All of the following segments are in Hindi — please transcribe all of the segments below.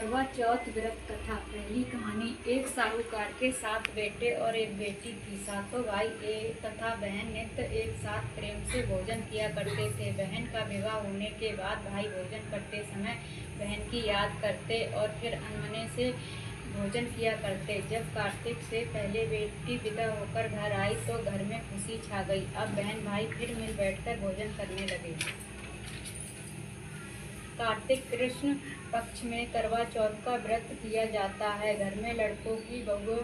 करवा चौथ व्रत कथा। पहली कहानी। एक साहूकार के 7 बेटे और एक बेटी थी। सातों भाई तथा बहन नित्य एक साथ प्रेम से भोजन किया करते थे। बहन का विवाह होने के बाद भाई भोजन करते समय बहन की याद करते और फिर अनमने से भोजन किया करते। जब कार्तिक से पहले बेटी विदा होकर घर आई तो घर में खुशी छा गई। अब बहन भाई फिर मिल बैठकर भोजन करने लगे। कार्तिक कृष्ण पक्ष में करवा चौथ का व्रत किया जाता है। घर में लड़कों की बहू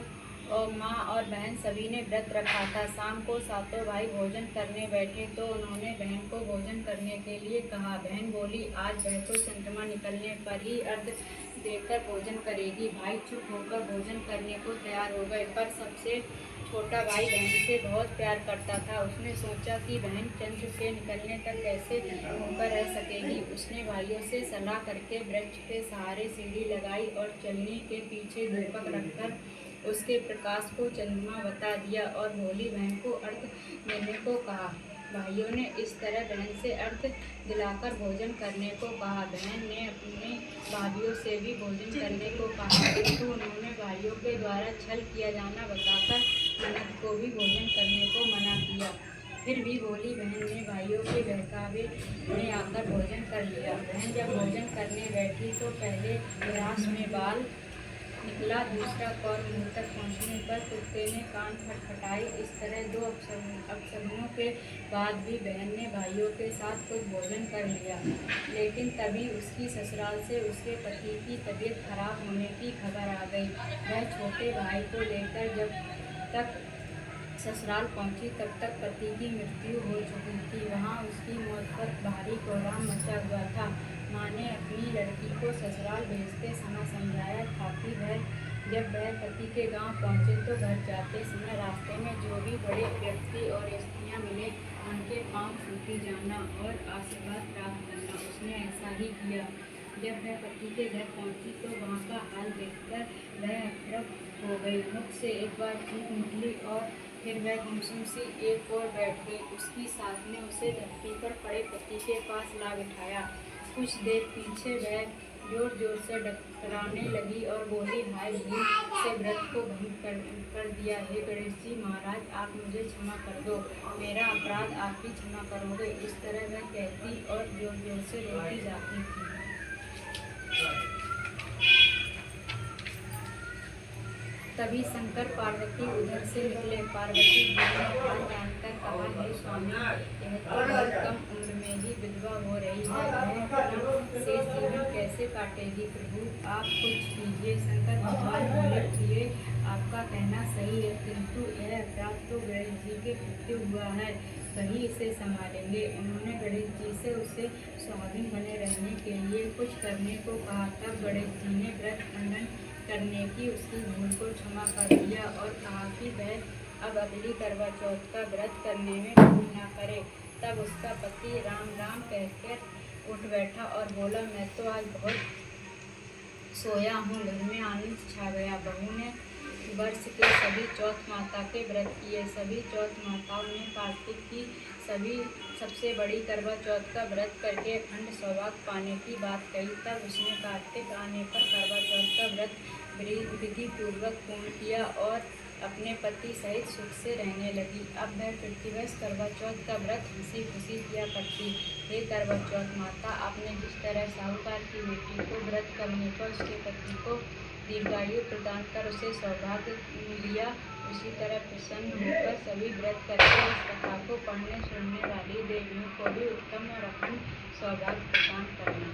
और माँ और बहन सभी ने व्रत रखा था। शाम को सातों भाई भोजन करने बैठे तो उन्होंने बहन को भोजन करने के लिए कहा। बहन बोली, आज वह तो चंद्रमा निकलने पर ही अर्घ्य देकर भोजन करेगी। भाई चुप होकर भोजन करने को तैयार हो गए, पर सबसे छोटा भाई बहन से बहुत प्यार करता था। उसने सोचा कि बहन चंद्र के निकलने तक कैसे होकर रह सकेगी। उसने भाइयों से सलाह करके वृक्ष के सहारे सीढ़ी लगाई और चलनी के पीछे दीपक रखकर उसके प्रकाश को चंद्रमा बता दिया और भोली बहन को अर्घ्य देने को कहा। भाइयों ने इस तरह बहन से अर्घ्य दिलाकर भोजन करने को कहा। बहन ने अपने भाइयों से भी भोजन करने को कहा, किंतु उन्होंने भाइयों के द्वारा छल किया जाना बताकर ननद को भी भोजन करने को मना किया। फिर भी भोली बहन ने भाइयों के बहकावे में आकर भोजन कर लिया। बहन जब भोजन करने बैठी तो पहले ग्रास में बाल निकला, दूसरा कौर मुँह तक पहुँचने पर कुत्ते ने कान खटखटाए। इस तरह 2 अपशगुनों के बाद भी बहन ने भाइयों के साथ कुछ भोजन कर लिया। लेकिन तभी उसकी ससुराल से उसके पति की तबीयत खराब होने की खबर आ गई। वह छोटे भाई को लेकर जब तक ससुराल पहुंची तब तक पति की मृत्यु हो चुकी थी। वहां उसकी मौत पर भारी कोहराम मचा हुआ था। माँ ने अपनी लड़की को ससुराल भेजते समय समझाया था कि जब वह पति के गांव पहुंचे तो घर जाते समय रास्ते में जो भी बड़े व्यक्ति और स्त्रियां मिले उनके पांव छूती जाना और आशीर्वाद प्राप्त करना। उसने ऐसा ही किया। जब वह पति के घर पहुंची तो वहाँ का हाल देखकर वह अप्रभ हो गई। मुख से एक बार चीख निकली और फिर वह गुमसुम सी एक ओर बैठ गई। उसकी सास ने उसे धरती पर पड़े पति के पास ला बिठाया। कुछ देर पीछे वह जोर जोर से डकराने लगी और बोली, हाय भूल से व्रत को भंग कर दिया। हे गणेश जी महाराज, आप मुझे क्षमा कर दो, मेरा अपराध आप ही क्षमा करोगे। इस तरह वह कहती और जोर जोर से रोती जाती थी। तभी शंकर पार्वती उधर से निकले। पार्वती जी ने हाल जानकर कहा, हे स्वामी, यह तो बहुत कम उम्र में ही विधवा हो रही है, वह अपना शेष जीवन कैसे काटेगी। प्रभु आप कुछ कीजिए। शंकर भगवान बोले, प्रिय, आपका कहना सही है, किंतु यह अपराध तो गणेश जी के मृत्यु हुआ है, वही इसे संभालेंगे। उन्होंने गणेश जी से उसे सुहागिन बने रहने के लिए कुछ करने को कहा। तब गणेश जी ने व्रत खंडन करने की उसकी भूल को क्षमा कर दिया और कहा कि वह अब अगली करवा चौथ का व्रत करने में भूल न करे। तब उसका पति राम राम कहकर उठ बैठा और बोला, मैं तो आज बहुत सोया हूँ। घर में आनंद छा गया। बहू ने वर्ष के सभी चौथ माता के व्रत किए। सभी चौथ माताओं ने कार्तिक की सबसे बड़ी करवा चौथ का व्रत करके अखंड सौभाग्य पाने की बात कही। तब उसने कार्तिक आने पर करवा चौथ का व्रत विधि पूर्वक पूर्ण किया और अपने पति सहित सुख से रहने लगी। अब वह प्रतिवर्ष करवा चौथ का व्रत हंसी खुशी किया करती। हे करवा चौथ माता, आपने जिस तरह साहूकार की बेटी को व्रत करने पर उसके पति को दीर्घायु प्रदान कर उसे सौभाग्य दिया, उसी तरह प्रसन्न होकर सभी व्रत करके इस कथा को पढ़ने सुनने वाली देवियों को भी उत्तम और अखंड सौभाग्य प्रदान करना।